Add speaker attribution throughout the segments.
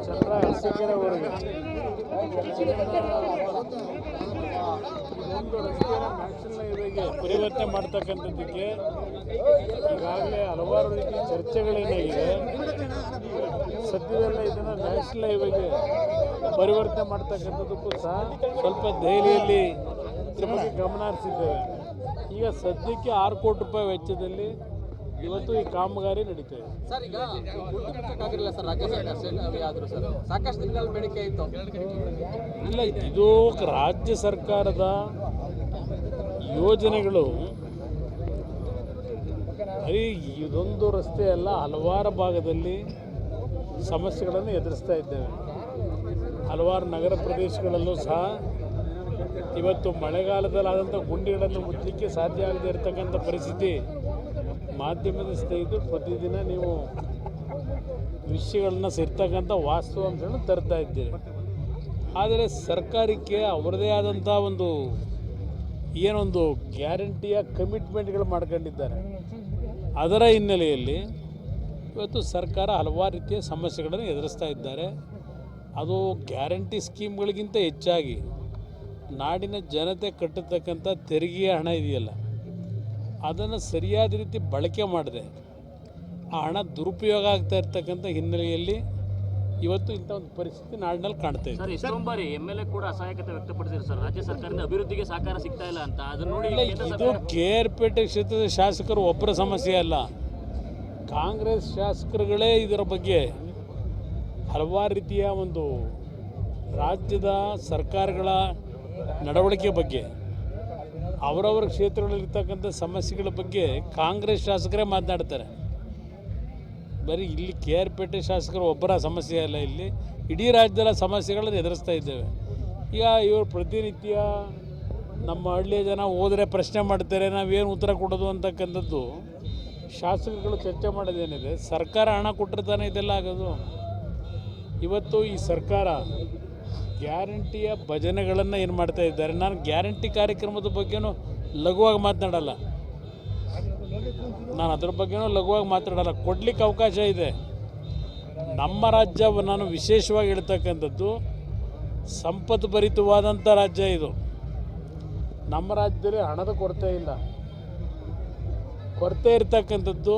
Speaker 1: ಚಂದ್ರ ಅರಸೀಕೆರೆವರೆಗೆ ಒಂದು ರಸ್ತೆಯನ್ನು ನ್ಯಾಷನಲ್ ಹೈವೇಗೆ ಪರಿವರ್ತನೆ ಮಾಡ್ತಕ್ಕಂಥದ್ದಕ್ಕೆ ಈಗಾಗಲೇ ಹಲವಾರು ರೀತಿ ಚರ್ಚೆಗಳೇನಾಗಿದೆ. ಸದ್ಯದಲ್ಲೇ ಇದನ್ನು ನ್ಯಾಷನಲ್ ಹೈವೇಗೆ ಪರಿವರ್ತನೆ ಮಾಡ್ತಕ್ಕಂಥದ್ದಕ್ಕೂ ಸಹ ಸ್ವಲ್ಪ ದೆಹಲಿಯಲ್ಲಿ ಇದ್ರ ಬಗ್ಗೆ ಗಮನ ಹರಿಸಿದ್ದೇವೆ. ಈಗ ಸದ್ಯಕ್ಕೆ 6 ಕೋಟಿ ರೂಪಾಯಿ ವೆಚ್ಚದಲ್ಲಿ ಇವತ್ತು ಈ ಕಾಮಗಾರಿ ನಡೀತಾ ಇದೆ.
Speaker 2: ಸರ್, ಈಗ ಮುಟ್ಟಕ್ಕಾಗಿರಲಿಲ್ಲ ಸರ್ ರಾಜ್ಯ ಸರ್ಕಾರ ಆದರೂ ಸರ್ ಸಾಕಷ್ಟು ದಿನಗಳ ಬೇಡಿಕೆ ಇತ್ತು.
Speaker 1: ಇಲ್ಲ, ಇದು ರಾಜ್ಯ ಸರ್ಕಾರದ ಯೋಜನೆಗಳು ಬರೀ ಇದೊಂದು ರಸ್ತೆ ಅಲ್ಲ, ಹಲವಾರು ಭಾಗದಲ್ಲಿ ಸಮಸ್ಯೆಗಳನ್ನು ಎದುರಿಸ್ತಾ ಇದ್ದೇವೆ. ಹಲವಾರು ನಗರ ಪ್ರದೇಶಗಳಲ್ಲೂ ಸಹ ಇವತ್ತು ಮಳೆಗಾಲದಲ್ಲಾದಂಥ ಗುಂಡಿಗಳನ್ನು ಮುಚ್ಚಲಿಕ್ಕೆ ಸಾಧ್ಯ ಆಗದೆ ಇರತಕ್ಕಂಥ ಪರಿಸ್ಥಿತಿ ಮಾಧ್ಯಮದ ಸ್ನೇಹಿತರು ಪ್ರತಿದಿನ ನೀವು ವಿಷಯಗಳನ್ನ ಸೇರ್ತಕ್ಕಂಥ ವಾಸ್ತವಾಂಶಗಳನ್ನು ತರ್ತಾ ಇದ್ದೀರಿ. ಆದರೆ ಸರ್ಕಾರಕ್ಕೆ ಅವರದೇ ಆದಂಥ ಏನೊಂದು ಗ್ಯಾರಂಟಿಯ ಕಮಿಟ್ಮೆಂಟ್ಗಳು ಮಾಡ್ಕೊಂಡಿದ್ದಾರೆ. ಅದರ ಹಿನ್ನೆಲೆಯಲ್ಲಿ ಇವತ್ತು ಸರ್ಕಾರ ಹಲವಾರು ರೀತಿಯ ಸಮಸ್ಯೆಗಳನ್ನು ಎದುರಿಸ್ತಾ ಇದ್ದಾರೆ. ಅದು ಗ್ಯಾರಂಟಿ ಸ್ಕೀಮ್ಗಳಿಗಿಂತ ಹೆಚ್ಚಾಗಿ ನಾಡಿನ ಜನತೆ ಕಟ್ಟತಕ್ಕಂಥ ತೆರಿಗೆಯ ಹಣ ಇದೆಯಲ್ಲ, ಅದನ್ನು ಸರಿಯಾದ ರೀತಿ ಬಳಕೆ ಮಾಡಿದೆ ಆ ಹಣ ದುರುಪಯೋಗ ಆಗ್ತಾ ಇರ್ತಕ್ಕಂಥ ಹಿನ್ನೆಲೆಯಲ್ಲಿ ಇವತ್ತು ಇಂಥ ಒಂದು ಪರಿಸ್ಥಿತಿ ನಾಡಿನಲ್ಲಿ ಕಾಣ್ತಾ ಇದೆ.
Speaker 3: ಸರ್, ಎಷ್ಟೊಂದು ಬಾರಿ MLA ಕೂಡ ಅಸಹಾಯಕತೆ ವ್ಯಕ್ತಪಡಿಸಿದ್ರು ಸರ್, ರಾಜ್ಯ ಸರ್ಕಾರದಿಂದ ಅಭಿವೃದ್ಧಿಗೆ ಸಹಕಾರ ಸಿಗ್ತಾ ಇಲ್ಲ ಅಂತ. ಅದನ್ನು ನೋಡಿ
Speaker 1: ಇದು KR-ಪೇಟೆ ಕ್ಷೇತ್ರದ ಶಾಸಕರು ಒಬ್ಬರ ಸಮಸ್ಯೆ ಅಲ್ಲ, ಕಾಂಗ್ರೆಸ್ ಶಾಸಕರುಗಳೇ ಇದರ ಬಗ್ಗೆ ಹಲವಾರು ರೀತಿಯ ರಾಜ್ಯದ ಸರ್ಕಾರಗಳ ನಡವಳಿಕೆ ಬಗ್ಗೆ, ಅವರವರ ಕ್ಷೇತ್ರಗಳಲ್ಲಿರ್ತಕ್ಕಂಥ ಸಮಸ್ಯೆಗಳ ಬಗ್ಗೆ ಕಾಂಗ್ರೆಸ್ ಶಾಸಕರೇ ಮಾತನಾಡ್ತಾರೆ. ಬರೀ ಇಲ್ಲಿ KR-ಪೇಟೆ ಶಾಸಕರು ಒಬ್ಬರ ಸಮಸ್ಯೆ ಅಲ್ಲ, ಇಲ್ಲಿ ಇಡೀ ರಾಜ್ಯದ ಸಮಸ್ಯೆಗಳನ್ನು ಎದುರಿಸ್ತಾ ಇದ್ದೇವೆ. ಈಗ ಇವರು ಪ್ರತಿನಿತ್ಯ ನಮ್ಮ ಹಳ್ಳಿಯ ಜನ ಹೋದರೆ ಪ್ರಶ್ನೆ ಮಾಡ್ತಾರೆ, ನಾವೇನು ಉತ್ತರ ಕೊಡೋದು ಅಂತಕ್ಕಂಥದ್ದು ಶಾಸಕರುಗಳು ಚರ್ಚೆ ಮಾಡೋದೇನಿದೆ. ಸರ್ಕಾರ ಹಣ ಕೊಟ್ಟರೆ ತಾನೇ ಇದೆಲ್ಲ ಆಗೋದು. ಇವತ್ತು ಈ ಸರ್ಕಾರ ಗ್ಯಾರಂಟಿಯ ಭಜನೆಗಳನ್ನು ಏನು ಮಾಡ್ತಾ ಇದ್ದಾರೆ. ನಾನು ಗ್ಯಾರಂಟಿ ಕಾರ್ಯಕ್ರಮದ ಬಗ್ಗೆನೂ ಲಘುವಾಗಿ ಮಾತನಾಡಲ್ಲ, ನಾನು ಅದ್ರ ಬಗ್ಗೆನೂ ಲಘುವಾಗಿ ಮಾತನಾಡಲ್ಲ. ಕೊಡಲಿಕ್ಕೆ ಅವಕಾಶ ಇದೆ. ನಮ್ಮ ರಾಜ್ಯ ನಾನು ವಿಶೇಷವಾಗಿ ಹೇಳ್ತಕ್ಕಂಥದ್ದು ಸಂಪತ್ತು ಭರಿತವಾದಂಥ ರಾಜ್ಯ ಇದು. ನಮ್ಮ ರಾಜ್ಯದಲ್ಲಿ ಹಣದ ಕೊರತೆ ಇಲ್ಲ. ಕೊರತೆ ಇರ್ತಕ್ಕಂಥದ್ದು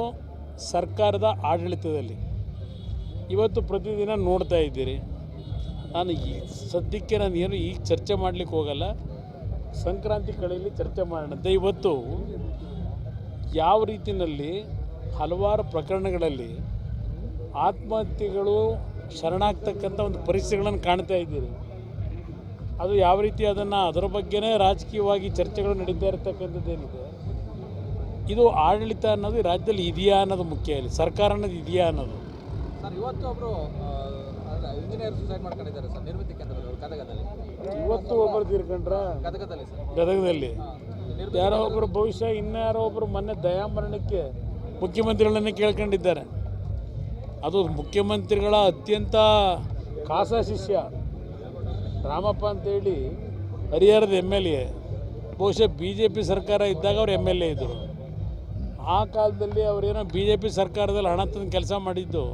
Speaker 1: ಸರ್ಕಾರದ ಆಡಳಿತದಲ್ಲಿ. ಇವತ್ತು ಪ್ರತಿದಿನ ನೋಡ್ತಾ ಇದ್ದೀರಿ. ನಾನು ಸದ್ಯಕ್ಕೆ ಏನು ಈಗ ಚರ್ಚೆ ಮಾಡಲಿಕ್ಕೆ ಹೋಗಲ್ಲ, ಸಂಕ್ರಾಂತಿ ಕಳೆಯಲ್ಲಿ ಚರ್ಚೆ ಮಾಡೋಣಂತೆ. ಇವತ್ತು ಯಾವ ರೀತಿಯಲ್ಲಿ ಹಲವಾರು ಪ್ರಕರಣಗಳಲ್ಲಿ ಆತ್ಮಹತ್ಯೆಗಳು ಶರಣಾಗ್ತಕ್ಕಂಥ ಒಂದು ಪರಿಸ್ಥಿತಿಗಳನ್ನು ಕಾಣ್ತಾ ಇದ್ದೀರಿ. ಅದು ಯಾವ ರೀತಿ ಅದರ ಬಗ್ಗೆನೇ ರಾಜಕೀಯವಾಗಿ ಚರ್ಚೆಗಳು ನಡೀತಾ ಇರತಕ್ಕಂಥದ್ದೇನಿದೆ, ಇದು ಆಡಳಿತ ಅನ್ನೋದು ರಾಜ್ಯದಲ್ಲಿ ಇದೆಯಾ ಅನ್ನೋದು ಮುಖ್ಯ. ಇಲ್ಲಿ ಸರ್ಕಾರ ಅನ್ನೋದು ಇದೆಯಾ ಅನ್ನೋದು.
Speaker 2: ಸರ್, ಇವತ್ತು ಒಬ್ಬರು ಇಂಜಿನಿಯರ್ ಸುಸೈಡ್ ಮಾಡ್ಕೊಂಡಿದ್ದಾರೆ ಸರ್, ನಿರ್ಮಿತಿ ಕೇಂದ್ರದಲ್ಲಿ ಗದಗದಲ್ಲಿ.
Speaker 1: ಇವತ್ತು ಒಬ್ಬರು ತೀರ್ಕೊಂಡ್ರ
Speaker 2: ಗದಗದಲ್ಲಿ ಸರ್,
Speaker 1: ಗದಗದಲ್ಲಿ ಯಾರೋ ಒಬ್ಬರು, ಬಹುಶಃ ಇನ್ಯಾರೋ ಒಬ್ಬರು ಮೊನ್ನೆ ದಯಾಮರಣಕ್ಕೆ ಮುಖ್ಯಮಂತ್ರಿಗಳನ್ನೇ ಕೇಳ್ಕೊಂಡಿದ್ದಾರೆ. ಅದು ಮುಖ್ಯಮಂತ್ರಿಗಳ ಅತ್ಯಂತ ಖಾಸ ಶಿಷ್ಯ ರಾಮಪ್ಪ ಅಂತೇಳಿ ಹರಿಹರದ MLA. ಬಹುಶಃ BJP ಸರ್ಕಾರ ಇದ್ದಾಗ ಅವರು MLA ಇದ್ದರು. ಆ ಕಾಲದಲ್ಲಿ ಅವರೇನೋ BJP ಸರ್ಕಾರದಲ್ಲಿ ಹಣ ತಂದು ಕೆಲಸ ಮಾಡಿದ್ದು,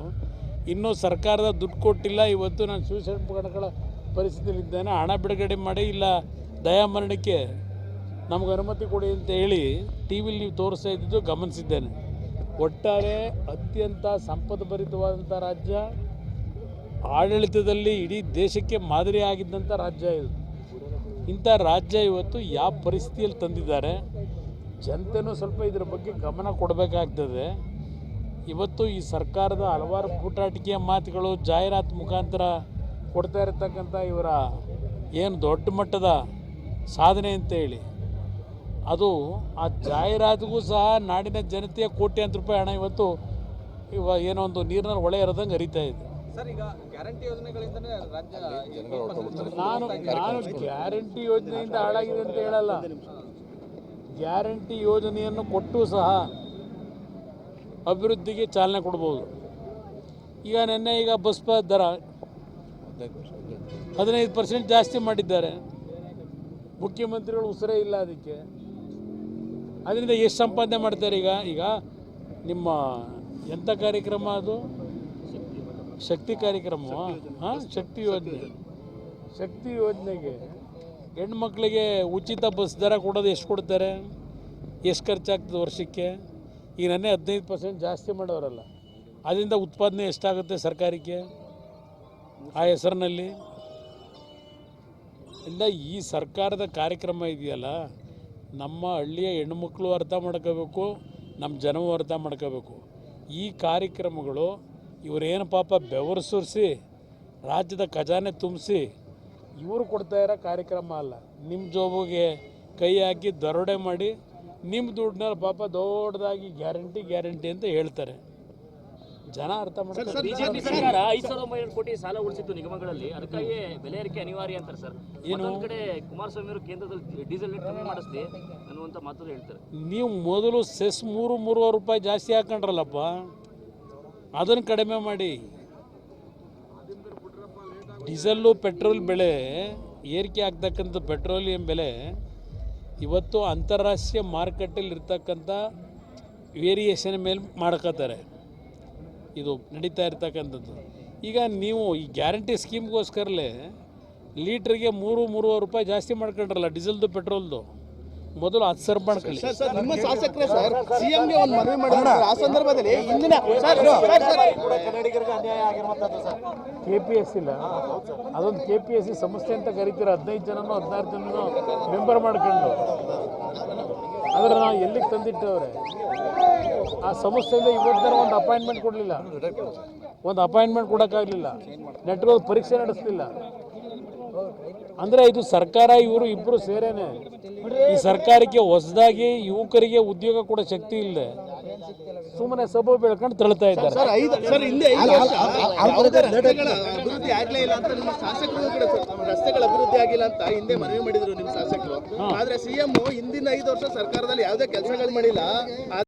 Speaker 1: ಇನ್ನೂ ಸರ್ಕಾರದ ದುಡ್ಡು ಕೊಟ್ಟಿಲ್ಲ. ಇವತ್ತು ನಾನು ಸೂಸೈಡ್ ಮಾಡ್ಕೊಳ್ಳೋ ಪರಿಸ್ಥಿತಿಯಲ್ಲಿದ್ದೇನೆ, ಹಣ ಬಿಡುಗಡೆ ಮಾಡಿ ಇಲ್ಲ ದಯಾಮರಣಕ್ಕೆ ನಮಗೆ ಅನುಮತಿ ಕೊಡಿ ಅಂತ ಹೇಳಿ TV ನೀವು ತೋರಿಸ್ತಾ ಇದ್ದಿದ್ದು ಗಮನಿಸಿದ್ದೇನೆ. ಒಟ್ಟಾರೆ ಅತ್ಯಂತ ಸಂಪದ್ಭರಿತವಾದಂಥ ರಾಜ್ಯ, ಆಡಳಿತದಲ್ಲಿ ಇಡೀ ದೇಶಕ್ಕೆ ಮಾದರಿ ಆಗಿದ್ದಂಥ ರಾಜ್ಯ ಇದು. ಇಂಥ ರಾಜ್ಯ ಇವತ್ತು ಯಾವ ಪರಿಸ್ಥಿತಿಯಲ್ಲಿ ತಂದಿದ್ದಾರೆ, ಜನತೆನೂ ಸ್ವಲ್ಪ ಇದರ ಬಗ್ಗೆ ಗಮನ ಕೊಡಬೇಕಾಗ್ತದೆ. ಇವತ್ತು ಈ ಸರ್ಕಾರದ ಹಲವಾರು ಬೂಟಾಟಿಕೆಯ ಮಾತುಗಳು, ಜಾಹೀರಾತು ಮುಖಾಂತರ ಕೊಡ್ತಾ ಇರತಕ್ಕಂಥ ಇವರ ಏನು ದೊಡ್ಡ ಮಟ್ಟದ ಸಾಧನೆ ಅಂತೇಳಿ, ಅದು ಆ ಜಾಹೀರಾತಿಗೂ ಸಹ ನಾಡಿನ ಜನತೆಯ ಕೋಟ್ಯಾಂತರ ರೂಪಾಯಿ ಹಣ ಇವತ್ತು ಏನೋ ಒಂದು ನೀರಿನಲ್ಲಿ ಹೊಳೆ ಇರೋದಂಗೆ ಹರಿತಾ ಇದೆ.
Speaker 2: ಸರ್, ಈಗ ಗ್ಯಾರಂಟಿ ಯೋಜನೆಗಳಿಂದನೇ ರಾಜ್ಯ
Speaker 1: ನಾನು ಗ್ಯಾರಂಟಿ ಯೋಜನೆಯಿಂದ ಹಾಳಾಗಿದೆ ಅಂತ ಹೇಳಲ್ಲ. ಗ್ಯಾರಂಟಿ ಯೋಜನೆಯನ್ನು ಕೊಟ್ಟು ಸಹ ಅಭಿವೃದ್ಧಿಗೆ ಚಾಲನೆ ಕೊಡ್ಬೋದು. ಈಗ ಬಸ್ ಪಾಸ್ ದರ 15% ಜಾಸ್ತಿ ಮಾಡಿದ್ದಾರೆ. ಮುಖ್ಯಮಂತ್ರಿಗಳು ಉಸಿರೇ ಇಲ್ಲ ಅದಕ್ಕೆ. ಅದರಿಂದ ಎಷ್ಟು ಸಂಪಾದನೆ ಮಾಡ್ತಾರೆ. ಈಗ ನಿಮ್ಮ ಎಂಥ ಕಾರ್ಯಕ್ರಮ ಅದು, ಶಕ್ತಿ ಕಾರ್ಯಕ್ರಮ, ಹಾಂ, ಶಕ್ತಿ ಯೋಜನೆಗೆ ಹೆಣ್ಮಕ್ಳಿಗೆ ಉಚಿತ ಬಸ್ ದರ ಕೊಡೋದು ಎಷ್ಟು ಕೊಡ್ತಾರೆ, ಎಷ್ಟು ಖರ್ಚಾಗ್ತದೆ ವರ್ಷಕ್ಕೆ? ಈಗ ನನ್ನೇ 15% ಜಾಸ್ತಿ ಮಾಡೋರಲ್ಲ, ಅದರಿಂದ ಉತ್ಪಾದನೆ ಎಷ್ಟಾಗುತ್ತೆ ಸರ್ಕಾರಕ್ಕೆ ಆ ಹೆಸರಿನಲ್ಲಿ? ಇಲ್ಲ, ಈ ಸರ್ಕಾರದ ಕಾರ್ಯಕ್ರಮ ಇದೆಯಲ್ಲ, ನಮ್ಮ ಹಳ್ಳಿಯ ಹೆಣ್ಮಕ್ಳು ಅರ್ಥ ಮಾಡ್ಕೋಬೇಕು, ನಮ್ಮ ಜನವೂ ಅರ್ಥ ಮಾಡ್ಕೋಬೇಕು. ಈ ಕಾರ್ಯಕ್ರಮಗಳು ಇವರೇನು ಪಾಪ ಬೆವರು ಸುರಿಸಿ ರಾಜ್ಯದ ಖಜಾನೆ ತುಂಬಿಸಿ ಇವರು ಕೊಡ್ತಾ ಇರೋ ಕಾರ್ಯಕ್ರಮ ಅಲ್ಲ. ನಿಮ್ಮ ಜೋಬಿಗೆ ಕೈ ಹಾಕಿ ದರೋಡೆ ಮಾಡಿ ನಿಮ್ಮ ದುಡ್ಡನ್ನ ಪಾಪ ದೊಡ್ಡದಾಗಿ ಗ್ಯಾರಂಟಿ ಅಂತ ಹೇಳ್ತಾರೆ. ಜನ ಅರ್ಥ ಮಾಡ್ತಾರೆ.
Speaker 3: ಬಿಜೆಪಿ ಸರ್ಕಾರ 5,900 ಕೋಟಿ ಸಾಲ ಉಳಿಸಿತ್ತು ನಿಗಮಗಳಲ್ಲಿ, ಅದಕ್ಕಾಗಿ ಬೆಲೆ ಏರಿಕೆ ಅನಿವಾರ್ಯ ಅಂತಾರೆ ಸರ್. ಇನ್ನೊಂದು ಕಡೆ ಕುಮಾರಸ್ವಾಮಿ ಅವರು ಕೇಂದ್ರದಲ್ಲಿ ಡೀಸೆಲ್ ರೇಟ್ ಕಮ್ಮಿ ಮಾಡಿಸ್ಲಿ ಅನ್ನುವಂಥ ಮಾತು ಹೇಳ್ತಾರೆ.
Speaker 1: ನೀವು ಮೊದಲು ಸೆಸ್ 3-3.5 ರೂಪಾಯಿ ಜಾಸ್ತಿ ಹಾಕೊಂಡ್ರಲ್ಲಪ್ಪ, ಅದನ್ನು ಕಡಿಮೆ ಮಾಡಿ. ಡೀಸೆಲ್ಲು ಪೆಟ್ರೋಲ್ ಬೆಲೆ ಏರಿಕೆ ಆಗ್ತಕ್ಕಂಥ ಪೆಟ್ರೋಲಿಯಂ ಬೆಲೆ ಇವತ್ತು ಅಂತಾರಾಷ್ಟ್ರೀಯ ಮಾರುಕಟ್ಟೆಯಲ್ಲಿ ಇರ್ತಕ್ಕಂಥ ವೇರಿಯೇಷನ್ ಮೇಲೆ ಮಾಡ್ಕೋತಾರೆ. ಇದು ನಡೀತಾ ಇರ್ತಕ್ಕಂಥದ್ದು. ಈಗ ನೀವು ಈ ಗ್ಯಾರಂಟಿ ಸ್ಕೀಮ್ಗೋಸ್ಕರಲೇ ಲೀಟ್ರಿಗೆ 3-3.5 ರೂಪಾಯಿ ಜಾಸ್ತಿ ಮಾಡ್ಕೊಂಡ್ರಲ್ಲ ಡೀಸೆಲ್ದು ಪೆಟ್ರೋಲ್ದು. ಮೊದಲು 10 ಸರ್ಪ್ ಮಾಡ್ಕೊಳ್ಳಿ.
Speaker 4: ನಿಮ್ಮ ಶಾಸಕರೇ ಸರ್ ಸಿಎಂಗೆ ಒಂದು ಮನವಿ ಮಾಡಿದ್ರು. ಆ ಸಂದರ್ಭದಲ್ಲಿ ಇಂದಿನ ಕನ್ನಡಿಗರಿಗೆ ಅನ್ಯಾಯ ಆಗಿರುವಂತದ್ದು ಸರ್.
Speaker 1: KPSC ಇಲ್ಲ, ಅದೊಂದು KPSC ಸಂಸ್ಥೆ ಅಂತ ಕರಿತೀರ. 15 ಜನನೋ 16 ಜನನೋ ಮೆಂಬರ್ ಮಾಡ್ಕೊಂಡು ಅದರ ನಾವು ಎಲ್ಲಿಗೆ ತಂದಿಟ್ಟವ್ರೆ? ಆ ಸಂಸ್ಥೆಯಿಂದ ಇವತ್ತಿನ ಒಂದು ಅಪಾಯಿಂಟ್ಮೆಂಟ್ ಕೊಡಲಿಲ್ಲ, ಒಂದು ಅಪಾಯಿಂಟ್ಮೆಂಟ್ ಕೊಡೋಕ್ಕಾಗಲಿಲ್ಲ, ನೆಟ್ಗೆ ಪರೀಕ್ಷೆ ನಡೆಸಲಿಲ್ಲ. ಅಂದರೆ ಇದು ಸರ್ಕಾರ ಇವರು ಇಬ್ಬರು ಸೇರೇನೆ. ಈ ಸರ್ಕಾರಕ್ಕೆ ಹೊಸದಾಗಿ ಯುವಕರಿಗೆ ಉದ್ಯೋಗ ಕೊಡೋ ಶಕ್ತಿ ಇಲ್ಲದೆ ಸುಮ್ಮನೆ ಸಭೆ ಬೆಳ್ಕೊಂಡು ತಳ್ತಾ ಇದ್ದಾರೆ.
Speaker 4: ಅಭಿವೃದ್ಧಿ ಆಗ್ಲೇ ಇಲ್ಲ ಅಂತ ನಿಮ್ಮ ಶಾಸಕರು ಕೂಡ ರಸ್ತೆಗಳ ಅಭಿವೃದ್ಧಿ ಆಗಿಲ್ಲ ಅಂತ ಹಿಂದೆ ಮನವಿ ಮಾಡಿದ್ರು ನಿಮ್ಮ ಶಾಸಕರು. ಆದ್ರೆ ಸಿಎಂ ಹಿಂದಿನ 5 ವರ್ಷ ಸರ್ಕಾರದಲ್ಲಿ ಯಾವುದೇ ಕೆಲಸಗಳು ಮಾಡಿಲ್ಲ.